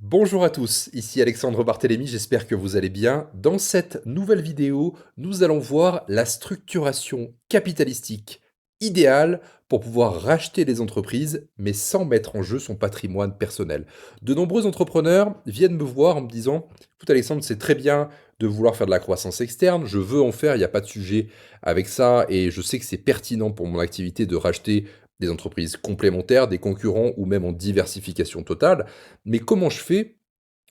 Bonjour à tous, ici Alexandre Barthélémy, j'espère que vous allez bien. Dans cette nouvelle vidéo, nous allons voir la structuration capitalistique idéale pour pouvoir racheter des entreprises, mais sans mettre en jeu son patrimoine personnel. De nombreux entrepreneurs viennent me voir en me disant, écoute Alexandre, c'est très bien de vouloir faire de la croissance externe, je veux en faire, il n'y a pas de sujet avec ça, et je sais que c'est pertinent pour mon activité de racheter des entreprises complémentaires, des concurrents ou même en diversification totale. Mais comment je fais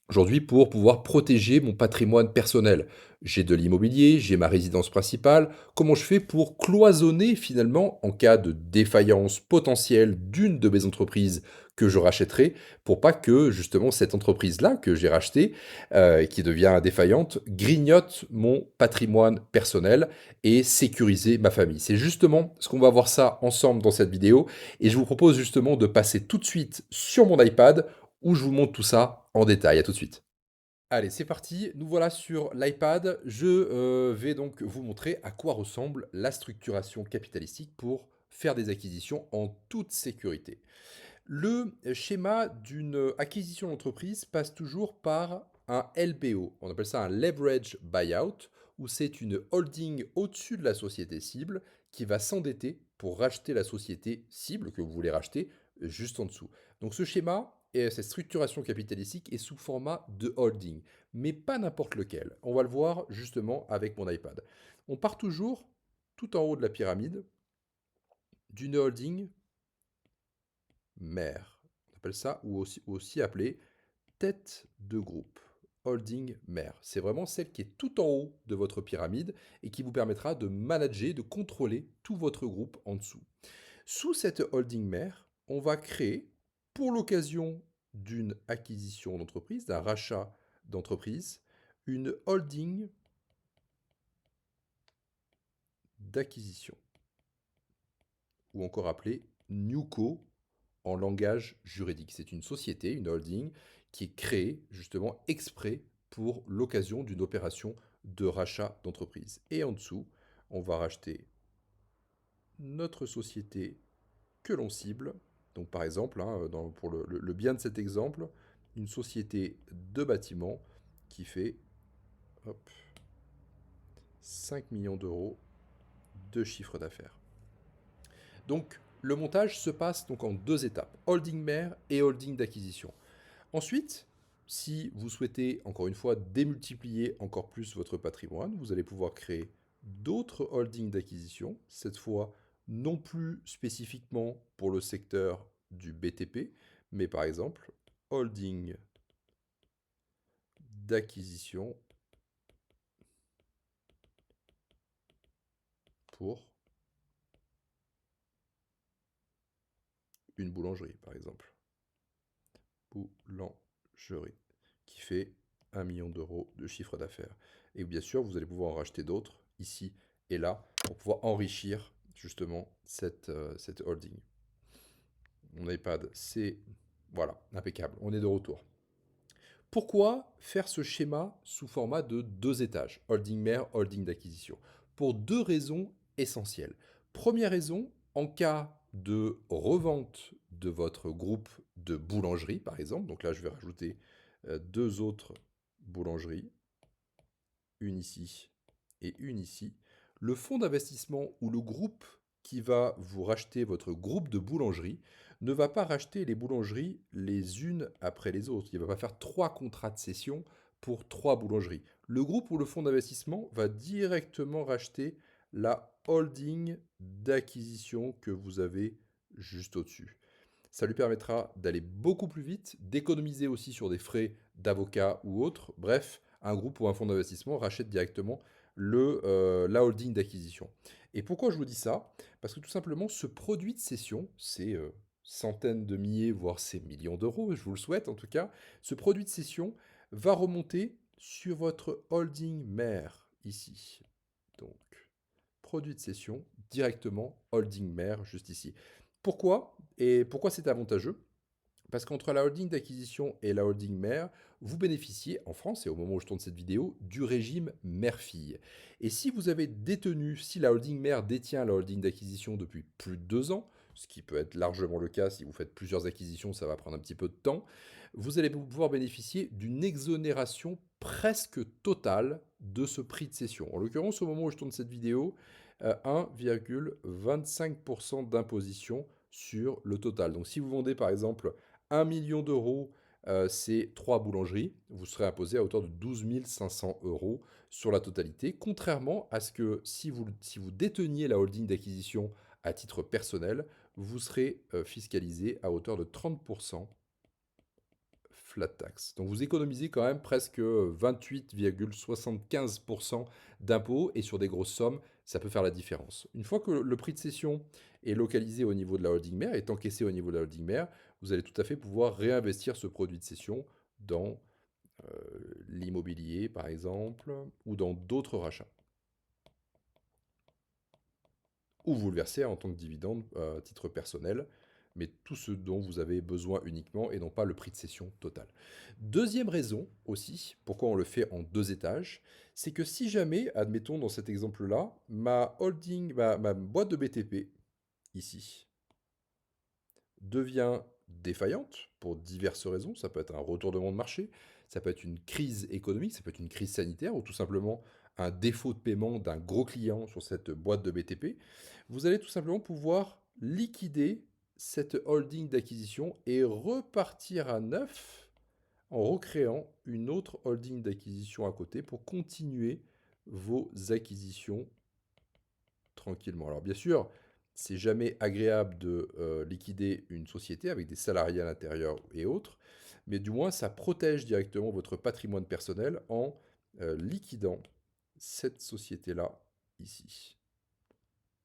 aujourd'hui pour pouvoir protéger mon patrimoine personnel? J'ai de l'immobilier, j'ai ma résidence principale. Comment je fais pour cloisonner finalement en cas de défaillance potentielle d'une de mes entreprises que je rachèterai pour pas que justement cette entreprise-là que j'ai rachetée, qui devient défaillante, grignote mon patrimoine personnel et sécuriser ma famille. C'est justement ce qu'on va voir ça ensemble dans cette vidéo et je vous propose justement de passer tout de suite sur mon iPad où je vous montre tout ça en détail. À tout de suite. Allez, c'est parti. Nous voilà sur l'iPad. Je vais donc vous montrer à quoi ressemble la structuration capitalistique pour faire des acquisitions en toute sécurité. Le schéma d'une acquisition d'entreprise passe toujours par un LBO. On appelle ça un leverage buyout, où c'est une holding au-dessus de la société cible qui va s'endetter pour racheter la société cible que vous voulez racheter juste en dessous. Donc ce schéma et cette structuration capitalistique est sous format de holding, mais pas n'importe lequel. On va le voir justement avec mon iPad. On part toujours tout en haut de la pyramide d'une holding mère. On appelle ça, ou aussi appelé tête de groupe, holding mère. C'est vraiment celle qui est tout en haut de votre pyramide et qui vous permettra de manager, de contrôler tout votre groupe en dessous. Sous cette holding mère, on va créer, pour l'occasion d'une acquisition d'entreprise, d'un rachat d'entreprise, une holding d'acquisition, ou encore appelée NewCo en langage juridique. C'est une société, une holding, qui est créée justement exprès pour l'occasion d'une opération de rachat d'entreprise. Et en dessous, on va racheter notre société que l'on cible. Donc par exemple, hein, pour le bien de cet exemple, une société de bâtiment qui fait hop, 5 millions d'euros de chiffre d'affaires. Donc le montage se passe donc en deux étapes, holding mère et holding d'acquisition. Ensuite, si vous souhaitez, encore une fois, démultiplier encore plus votre patrimoine, vous allez pouvoir créer d'autres holdings d'acquisition, cette fois non plus spécifiquement pour le secteur du BTP, mais par exemple, holding d'acquisition pour une boulangerie, par exemple. Boulangerie, qui fait 1 million d'euros de chiffre d'affaires. Et bien sûr, vous allez pouvoir en racheter d'autres ici et là pour pouvoir enrichir justement cette holding. Mon iPad, c'est voilà, impeccable. On est de retour. Pourquoi faire ce schéma sous format de deux étages, holding mère, holding d'acquisition? Pour deux raisons essentielles. Première raison, en cas de revente de votre groupe de boulangerie, par exemple, donc là je vais rajouter deux autres boulangeries, une ici et une ici, le fonds d'investissement ou le groupe qui va vous racheter votre groupe de boulangeries ne va pas racheter les boulangeries les unes après les autres. Il ne va pas faire trois contrats de cession pour trois boulangeries. Le groupe ou le fonds d'investissement va directement racheter la holding d'acquisition que vous avez juste au-dessus. Ça lui permettra d'aller beaucoup plus vite, d'économiser aussi sur des frais d'avocat ou autres. Bref, un groupe ou un fonds d'investissement rachète directement la holding d'acquisition. Et pourquoi je vous dis ça? Parce que tout simplement, ce produit de cession, c'est centaines de milliers, voire c'est millions d'euros, je vous le souhaite en tout cas, ce produit de cession va remonter sur votre holding mère ici. Donc, produit de cession directement holding mère juste ici. Pourquoi? Et pourquoi c'est avantageux? Parce qu'entre la holding d'acquisition et la holding mère, vous bénéficiez, en France et au moment où je tourne cette vidéo, du régime mère-fille. Et si vous avez détenu, si la holding mère détient la holding d'acquisition depuis plus de 2 ans, ce qui peut être largement le cas si vous faites plusieurs acquisitions, ça va prendre un petit peu de temps, vous allez pouvoir bénéficier d'une exonération presque totale de ce prix de cession. En l'occurrence, au moment où je tourne cette vidéo, 1,25% d'imposition sur le total. Donc si vous vendez par exemple 1 million d'euros, c'est 3 boulangeries, vous serez imposé à hauteur de 12 500 euros sur la totalité, contrairement à ce que si vous déteniez la holding d'acquisition à titre personnel, vous serez fiscalisé à hauteur de 30% flat tax. Donc vous économisez quand même presque 28,75% d'impôts et sur des grosses sommes, ça peut faire la différence. Une fois que le prix de cession est localisé au niveau de la holding mère, est encaissé au niveau de la holding mère, vous allez tout à fait pouvoir réinvestir ce produit de cession dans l'immobilier par exemple ou dans d'autres rachats. Ou vous le versez en tant que dividende à titre personnel, mais tout ce dont vous avez besoin uniquement et non pas le prix de cession total. Deuxième raison aussi, pourquoi on le fait en 2 étages, c'est que si jamais, admettons dans cet exemple-là, ma holding, ma boîte de BTP, ici, devient défaillante pour diverses raisons. Ça peut être un retournement de marché, ça peut être une crise économique, ça peut être une crise sanitaire ou tout simplement un défaut de paiement d'un gros client sur cette boîte de BTP. Vous allez tout simplement pouvoir liquider cette holding d'acquisition et repartir à neuf en recréant une autre holding d'acquisition à côté pour continuer vos acquisitions tranquillement. Alors bien sûr, c'est jamais agréable de liquider une société avec des salariés à l'intérieur et autres, mais du moins ça protège directement votre patrimoine personnel en liquidant cette société-là ici.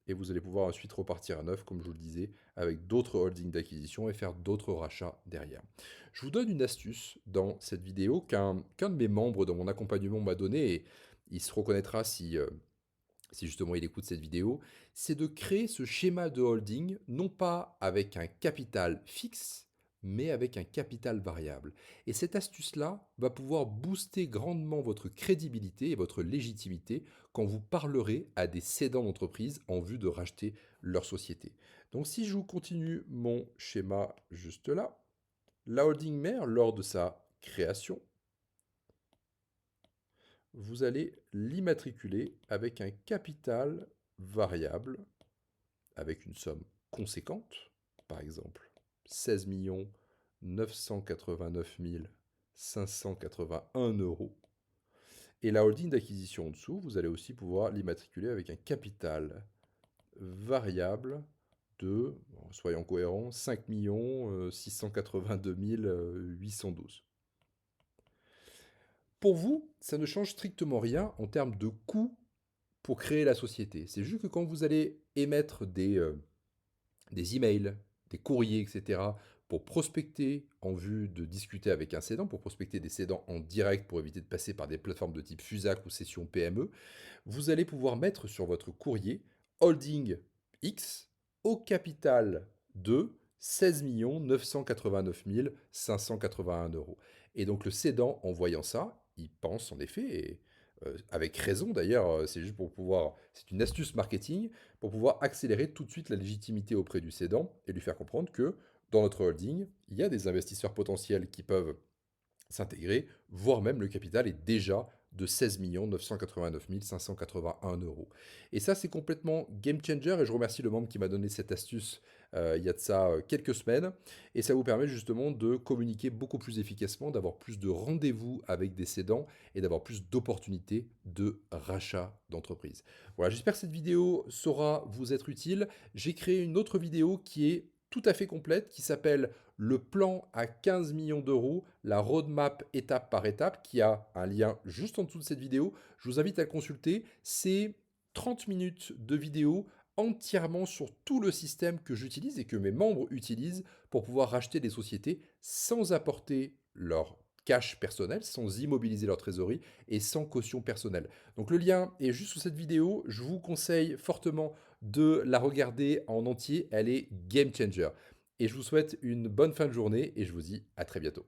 Et vous allez pouvoir ensuite repartir à neuf, comme je vous le disais, avec d'autres holdings d'acquisition et faire d'autres rachats derrière. Je vous donne une astuce dans cette vidéo qu'un de mes membres dans mon accompagnement m'a donné, et il se reconnaîtra si justement il écoute cette vidéo, c'est de créer ce schéma de holding, non pas avec un capital fixe, mais avec un capital variable. Et cette astuce-là va pouvoir booster grandement votre crédibilité et votre légitimité quand vous parlerez à des cédants d'entreprise en vue de racheter leur société. Donc si je vous continue mon schéma juste là, la holding mère, lors de sa création, vous allez l'immatriculer avec un capital variable, avec une somme conséquente, par exemple 16 989 581 euros. Et la holding d'acquisition en dessous, vous allez aussi pouvoir l'immatriculer avec un capital variable de, soyons cohérents, 5 682 812. Pour vous, ça ne change strictement rien en termes de coût pour créer la société. C'est juste que quand vous allez émettre des emails, des courriers, etc., pour prospecter en vue de discuter avec un cédant, pour prospecter des cédants en direct pour éviter de passer par des plateformes de type Fusac ou Session PME, vous allez pouvoir mettre sur votre courrier Holding X au capital de 16 989 581 euros. Et donc le cédant, en voyant ça, il pense en effet, et avec raison d'ailleurs, c'est juste pour pouvoir, c'est une astuce marketing, pour pouvoir accélérer tout de suite la légitimité auprès du cédant et lui faire comprendre que dans notre holding, il y a des investisseurs potentiels qui peuvent s'intégrer, voire même le capital est déjà de 16 989 581 euros. Et ça, c'est complètement game changer, et je remercie le membre qui m'a donné cette astuce il y a de ça quelques semaines, et ça vous permet justement de communiquer beaucoup plus efficacement, d'avoir plus de rendez-vous avec des cédants, et d'avoir plus d'opportunités de rachat d'entreprise. Voilà, j'espère que cette vidéo saura vous être utile. J'ai créé une autre vidéo qui est tout à fait complète, qui s'appelle le plan à 15 millions d'euros, la roadmap étape par étape, qui a un lien juste en dessous de cette vidéo. Je vous invite à le consulter. C'est 30 minutes de vidéo entièrement sur tout le système que j'utilise et que mes membres utilisent pour pouvoir racheter des sociétés sans apporter leur cash personnel, sans immobiliser leur trésorerie et sans caution personnelle. Donc le lien est juste sous cette vidéo. Je vous conseille fortement de la regarder en entier. Elle est game changer. Et je vous souhaite une bonne fin de journée et je vous dis à très bientôt.